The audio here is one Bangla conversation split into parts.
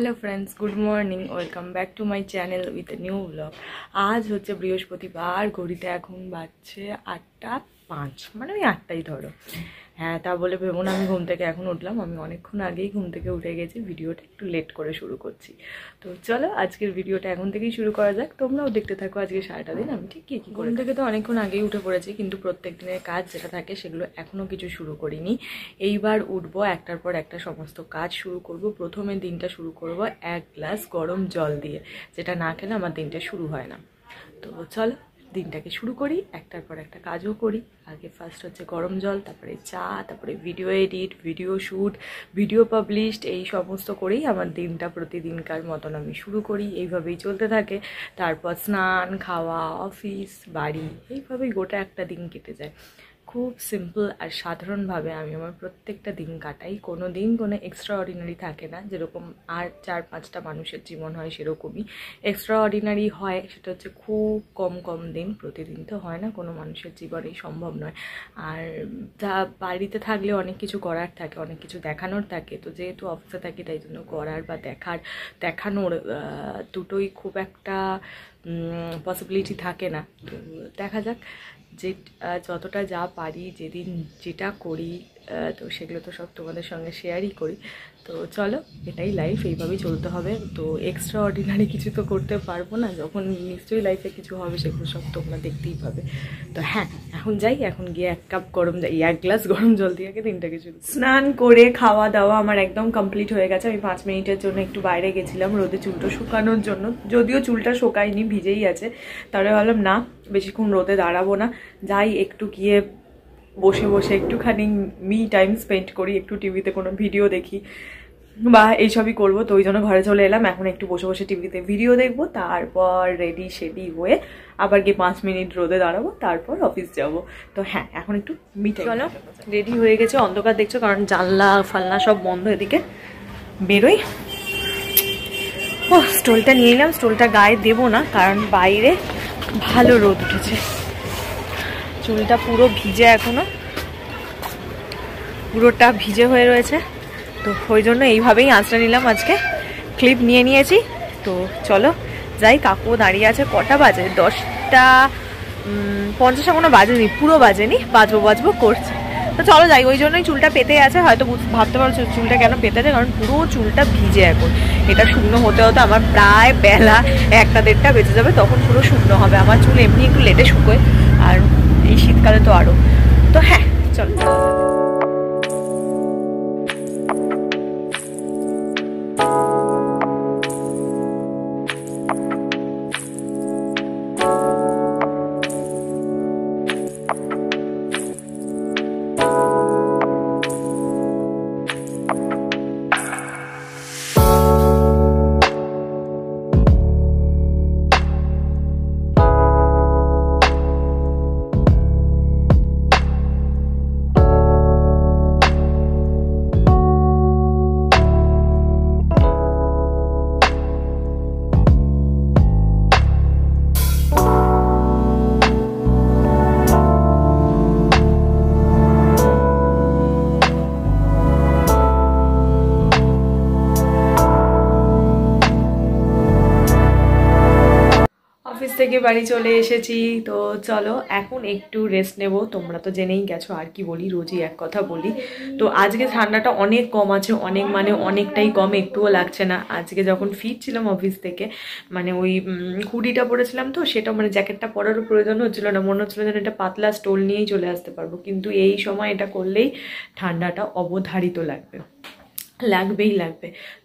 Hello friends, good morning. Welcome back to my channel with a new blog. আজ হচ্ছে বৃহস্পতিবার, ঘড়িতে এখন বাজছে 8:05, মানে ওই 8টাই ধরো। হ্যাঁ, তা বলে ভেবো না আমি ঘুম থেকে এখন উঠলাম। আমি অনেকক্ষণ আগেই ঘুম থেকে উঠে গেছি। ভিডিওটা একটু লেট করে শুরু করছি। তো চলো আজকের ভিডিওটা এখন থেকেই শুরু করা যাক। তোমরাও দেখতে থাকো আজকে সারাটা দিন আমি ঠিক কী ঘুম থেকে তো অনেকক্ষণ আগেই উঠে পড়েছি, কিন্তু প্রত্যেক দিনের কাজ যেটা থাকে সেগুলো এখনও কিছু শুরু করিনি। এইবার উঠবো, একটার পর একটা সমস্ত কাজ শুরু করব। প্রথমে দিনটা শুরু করব এক গ্লাস গরম জল দিয়ে, যেটা না খেলে আমার দিনটা শুরু হয় না। তো চলো দিনটাকে শুরু করি, একটার পর একটা কাজও করি। আগে ফার্স্ট হচ্ছে গরম জল, তারপরে চা, তারপরে video edit, video shoot, video published, এই সমস্ত করেই আমার দিনটা প্রতিদিনকার মতন আমি শুরু করি। এইভাবেই চলতে থাকে। তারপর স্নান, খাওয়া, অফিস, বাড়ি, এইভাবেই গোটা একটা দিন কেটে যায়। খুব সিম্পল আর সাধারণভাবে আমি আমার প্রত্যেকটা দিন কাটাই। কোনো দিন কোনো এক্সট্রা অর্ডিনারি থাকে না। যেরকম আর 4-5টা মানুষের জীবন হয় সেরকমই এক্সট্রা অর্ডিনারি হয়। সেটা হচ্ছে খুব কম কম দিন, প্রতিদিন তো হয় না, কোনো মানুষের জীবনেই সম্ভব নয়। আর যা বাড়িতে থাকলে অনেক কিছু করার থাকে, অনেক কিছু দেখানোর থাকে। তো যেহেতু অফিসে থাকি তাই জন্য করার বা দেখানোর দুটোই খুব একটা পসিবিলিটি থাকে না। তো দেখা যাক, যে যতটা যা পারি, যেদিন যেটা করি, তো সেগুলো তো সব তোমাদের সঙ্গে শেয়ারই করি। তো চলো, এটাই লাইফ, এইভাবেই চলতে হবে। তো এক্সট্রা অর্ডিনারি কিছু তো করতে পারবো না, যখন নিশ্চয়ই লাইফে কিছু হবে সেগুলো সব তোমরা দেখতেই পাবে। তো হ্যাঁ, এখন যাই, এখন গিয়ে এক গ্লাস গরম জল দিয়ে আগে দিনটাকে শুরু। স্নান করে খাওয়া দাওয়া আমার একদম কমপ্লিট হয়ে গেছে। আমি 5 মিনিটের জন্য একটু বাইরে গেছিলাম রোদে চুলটা শুকানোর জন্য। যদিও চুলটা শোকায়নি, ভিজেই আছে। তাহলে ভাবলাম না, বেশিক্ষণ রোদে দাঁড়াবো না, যাই একটু গিয়ে বসে বসে একটুখানি মি টাইম স্পেন্ড করি, একটু টিভিতে কোনো ভিডিও দেখি বা এইসবই করবো। তো ওই জন্য ঘরে চলে এলাম। এখন একটু বসে বসে টিভিতে ভিডিও দেখবো, তারপর রেডি হয়ে আবার গিয়ে 5 মিনিট রোদে দাঁড়াবো, তারপর অফিস যাব। তো হ্যাঁ, এখন একটু মিটে চলো। রেডি হয়ে গেছে, অন্ধকার দেখছো কারণ জানলা ফালনা সব বন্ধ। এদিকে বেরোই। ও, স্টোলটা নিয়ে নিলাম। স্টোলটা গায়ে দেবো না কারণ বাইরে ভালো রোদ উঠেছে। চুলটা পুরো ভিজে, এখনো পুরোটা ভিজে হয়ে রয়েছে। তো ওই জন্য এইভাবেই আঁচড়া নিলাম। আজকে ক্লিপ নিয়ে নিয়েছি। তো চলো যাই। কাকু দাঁড়িয়ে আছে। কটা বাজে? 10:50 এখনো বাজেনি, পুরো বাজেনি, বাজবো করছে। তো চলো যাই। ওই জন্যই চুলটা পেতে আছে। হয়তো ভাবতে পারো চুলটা কেন পেতে আছে, কারণ পুরো চুলটা ভিজে। এখন এটা শুকনো হতে হতে আমার প্রায় বেলা 1টা-1:30 বেজে যাবে, তখন পুরো শুকনো হবে। আমার চুল এমনি একটু লেটে শুকোয়, আর এই শীতকালে তো আরো। তো হ্যাঁ, চলো। থেকে বাড়ি চলে এসেছি। তো চলো এখন একটু রেস্ট নেব। তোমরা তো জেনেই গেছো আর কি বলি, রোজই এক কথা বলি। তো আজকে ঠান্ডাটা অনেক কম আছে, মানে অনেকটাই কম, একটুও লাগছে না। আজকে যখন ফিরছিলাম অফিস থেকে, মানে ওই হুডিটা পরেছিলাম, তো সেটা মানে জ্যাকেটটা পরারও প্রয়োজন হচ্ছিল না। মনে হচ্ছিল যেন এটা পাতলা স্টোল নিয়েই চলে আসতে পারবো, কিন্তু এই সময় এটা করলেই ঠান্ডাটা অবধারিত লাগবে।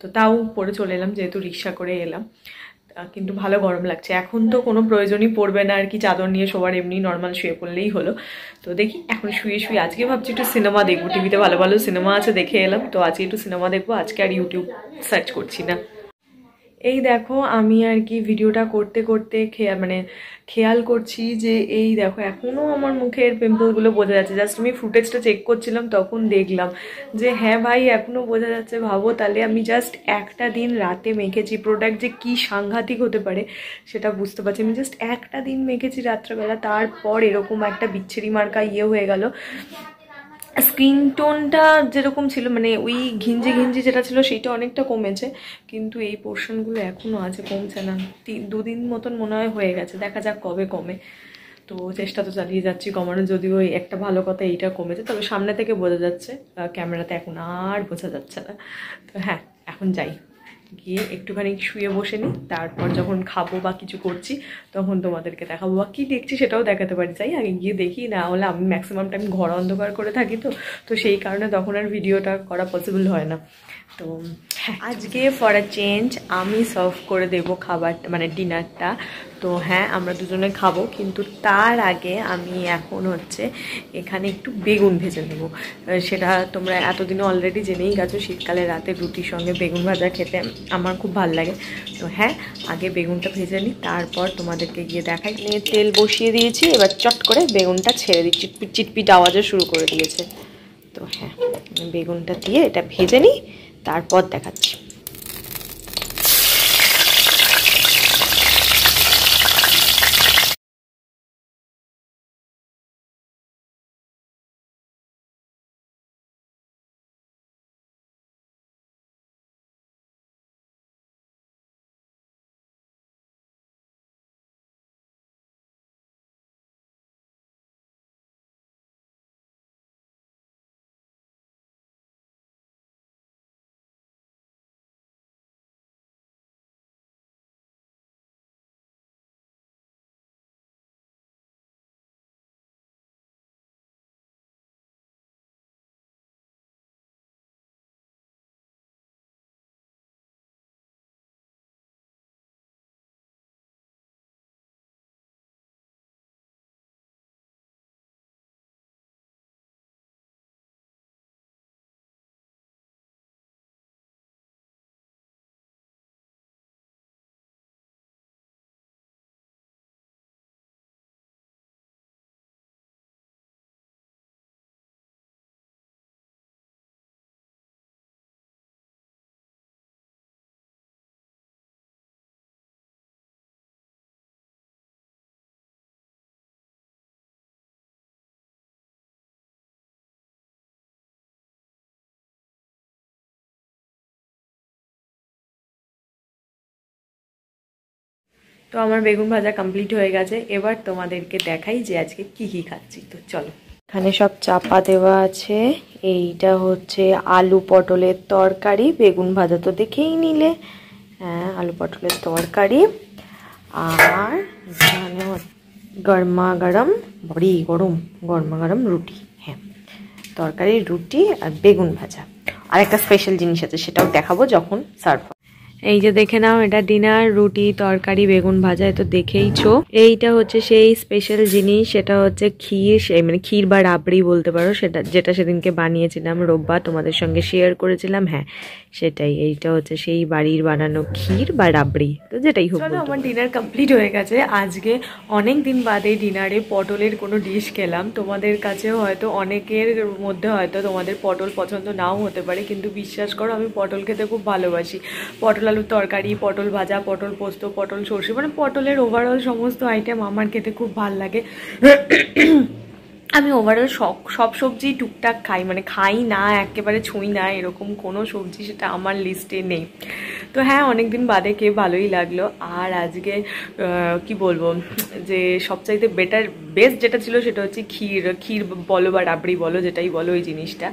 তো তাও পরে চলে এলাম, যেহেতু রিক্সা করে এলাম। কিন্তু ভালো গরম লাগছে। এখন তো কোনো প্রয়োজনই পড়বে না আর কি, চাদর নিয়ে সবার এমনি নর্মাল শুয়ে পড়লেই হলো। তো দেখি এখন শুয়ে আজকে ভাবছি একটু সিনেমা দেখবো। টিভিতে ভালো ভালো সিনেমা আছে, দেখে এলাম। তো আজকে একটু সিনেমা দেখবো। আজকে আর ইউটিউব সার্চ করছি না। এই দেখো, আমি আর কি ভিডিওটা করতে করতে খেয়াল করছি যে এই দেখো এখনো আমার মুখের পিম্পলগুলো বোঝা যাচ্ছে। জাস্ট আমি ফুটেজটা চেক করছিলাম, তখন দেখলাম যে হ্যাঁ ভাই, এখনো বোঝা যাচ্ছে। ভাবো তাহলে আমি জাস্ট একটা দিন রাতে মেখেছি। প্রোডাক্ট যে কি সাংঘাতিক হতে পারে সেটা বুঝতে পারছি। আমি জাস্ট একটা দিন মেখেছি রাত্রেবেলা, তারপর এরকম একটা বিচ্ছিরি মার্কা হয়ে গেল। স্কিন টোনটা যেরকম ছিল মানে ওই ঘিঞ্জি ঘিঞ্জি যেটা ছিল সেইটা অনেকটা কমেছে, কিন্তু এই পোর্শনগুলো এখনও আছে, কমছে না। 2 দিন মতন মনে হয় হয়ে গেছে, দেখা যাক কবে কমে। তো চেষ্টা তো চালিয়ে যাচ্ছি কমানো, যদিও একটা ভালো কথা এইটা কমেছে, তবে সামনে থেকে বোঝা যাচ্ছে, ক্যামেরাতে এখন আর বোঝা যাচ্ছে না। তো হ্যাঁ, এখন যাই, গিয়ে একটুখানি শুয়ে বসে নিই, তারপর যখন খাবো বা কিছু করছি তখন তোমাদেরকে দেখাবো, বা কী দেখছি সেটাও দেখাতে পারি। যাই আগে গিয়ে দেখি, না হলে আমি ম্যাক্সিমাম টাইম ঘর অন্ধকার করে থাকি, তো সেই কারণে তখন আর ভিডিওটা করা পসিবল হয় না। তো হ্যাঁ, আজকে ফর আ চেঞ্জ আমি সার্ভ করে দেবো খাবার, মানে ডিনারটা। তো হ্যাঁ, আমরা দুজনে খাবো, কিন্তু তার আগে আমি এখন হচ্ছে এখানে একটু বেগুন ভেজে নেবো। সেটা তোমরা এতদিনও অলরেডি জেনেই গেছো, শীতকালে রাতে রুটির সঙ্গে বেগুন ভাজা খেতে আমার খুব ভালো লাগে। তো হ্যাঁ, আগে বেগুনটা ভেজে নিই, তারপর তোমাদেরকে গিয়ে দেখাই। নিয়ে তেল বসিয়ে দিয়েছি, এবার চট করে বেগুনটা ছেড়ে দিই, চিটপিট চিটপিট আওয়াজও শুরু করে দিয়েছে। তো হ্যাঁ, বেগুনটা দিয়ে এটা ভেজে নিই, তারপর দেখাচ্ছি। তো আমার বেগুন ভাজা কমপ্লিট হয়ে গেছে, এবার তোমাদেরকে দেখাই যে আজকে কি কি খাচ্ছি। তো চলো, এখানে সব চাপা দেওয়া আছে। এইটা হচ্ছে আলু পটলের তরকারি, বেগুন ভাজা তো দেখেই নিলে, হ্যাঁ আলু পটলের তরকারি। আর এখানে গরমা গরম, বড়ি গরম গরমা গরম রুটি, হ্যাঁ তরকারি রুটি আর বেগুন ভাজা। আর একটা স্পেশাল জিনিস আছে, সেটাও দেখাবো যখন সার্ভ। এই যে দেখে নাও, এটা ডিনার, রুটি তরকারি বেগুন ভাজা, তো দেখেইছো। এইটা হচ্ছে সেই স্পেশাল জিনিস, সেটা হচ্ছে ক্ষীর, মানে ক্ষীর বা রাবড়ি বলতে পারো, সেটা যেটা সেদিনকে বানিয়েছিলাম রোববার, তোমাদের সঙ্গে শেয়ার করেছিলাম। হ্যাঁ সেটাই, এইটা হচ্ছে সেই বাড়ির বানানো ক্ষীর বা রাবড়ি, তো যেটাই হোক। আমার ডিনার কমপ্লিট হয়ে গেছে। আজকে অনেক দিন বাদে ডিনারে পটলের কোনো ডিশ খেলাম। তোমাদের কাছেও হয়তো অনেকের মধ্যে হয়তো তোমাদের পটল পছন্দ নাও হতে পারে, কিন্তু বিশ্বাস করো আমি পটল খেতে খুব ভালোবাসি। পটল আলুর তরকারি, পটল ভাজা, পটল পোস্ত, পটল সর্ষে, মানে পটলের ওভারঅল সমস্ত আইটেম আমার খেতে খুব ভাল লাগে। আমি ওভারঅল সব সবজি টুকটাক খাই, মানে খাই না একেবারে ছুঁই না এরকম কোনো সবজি সেটা আমার লিস্টে নেই। তো হ্যাঁ, অনেকদিন বাদে খেয়ে ভালোই লাগলো। আর আজকে কি বলবো, যে সবচাইতে বেস্ট যেটা ছিল সেটা হচ্ছে ক্ষীর বলো বা রাবড়ি বলো, যেটাই বলো, ওই জিনিসটা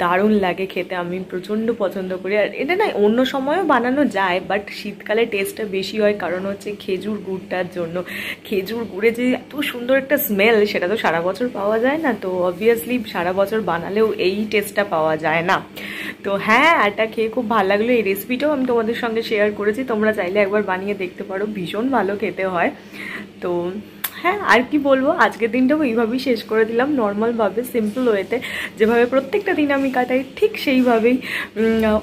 দারুণ লাগে খেতে, আমি প্রচণ্ড পছন্দ করি। আর এটা না অন্য সময়ও বানানো যায়, বাট শীতকালে টেস্টটা বেশি হয়, কারণ হচ্ছে খেজুর গুড়টার জন্য। খেজুর গুড়ে যে এত সুন্দর একটা স্মেল, সেটা তো সারা বছর পাওয়া যায় না, তো অবভিয়াসলি সারা বছর বানালেও এই টেস্টটা পাওয়া যায় না। তো হ্যাঁ, এটা খেয়ে খুব ভালো লাগলো। এই রেসিপিটাও আমি তোমাদের সঙ্গে শেয়ার করেছি, তোমরা চাইলে একবার বানিয়ে দেখতে পারো, ভীষণ ভালো খেতে হয়। তো হ্যাঁ, আর কি বলবো, আজকের দিনটাও এইভাবেই শেষ করে দিলাম, নর্মালভাবে সিম্পল ওয়েতে, যেভাবে প্রত্যেকটা দিন আমি কাটাই ঠিক সেইভাবেই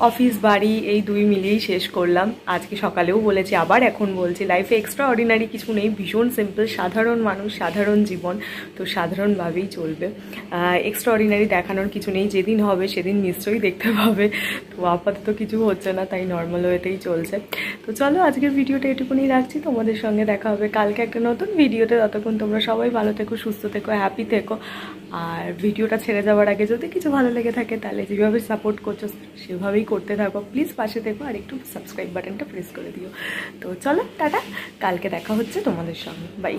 অফিস বাড়ি এই দুই মিলিয়েই শেষ করলাম। আজকে সকালেও বলেছি, আবার এখন বলছি, লাইফে এক্সট্রা অর্ডিনারি কিছু নেই, ভীষণ সিম্পল, সাধারণ মানুষ, সাধারণ জীবন, তো সাধারণভাবেই চলবে। এক্সট্রা অর্ডিনারি দেখানোর কিছু নেই, যেদিন হবে সেদিন নিশ্চয়ই দেখতে পাবে। তো আপাতত কিছু হচ্ছে না, তাই নর্মাল ওয়েতেই চলছে। তো চলো, আজকের ভিডিওটা এটুকুনি রাখছি, তোমাদের সঙ্গে দেখা হবে কালকে একটা নতুন ভিডিওতে। ততক্ষণ তোমরা সবাই ভালো থেকো, সুস্থ থেকো, হ্যাপি থেকো। আর ভিডিওটা ছেড়ে যাওয়ার আগে যদি কিছু ভালো লেগে থাকে তাহলে যেভাবে সাপোর্ট করছো সেভাবেই করতে থাকো, প্লিজ পাশে থেকো আর একটু সাবস্ক্রাইব বাটনটা প্রেস করে দিও। তো চলো টাটা, কালকে দেখা হচ্ছে তোমাদের সঙ্গে, বাই।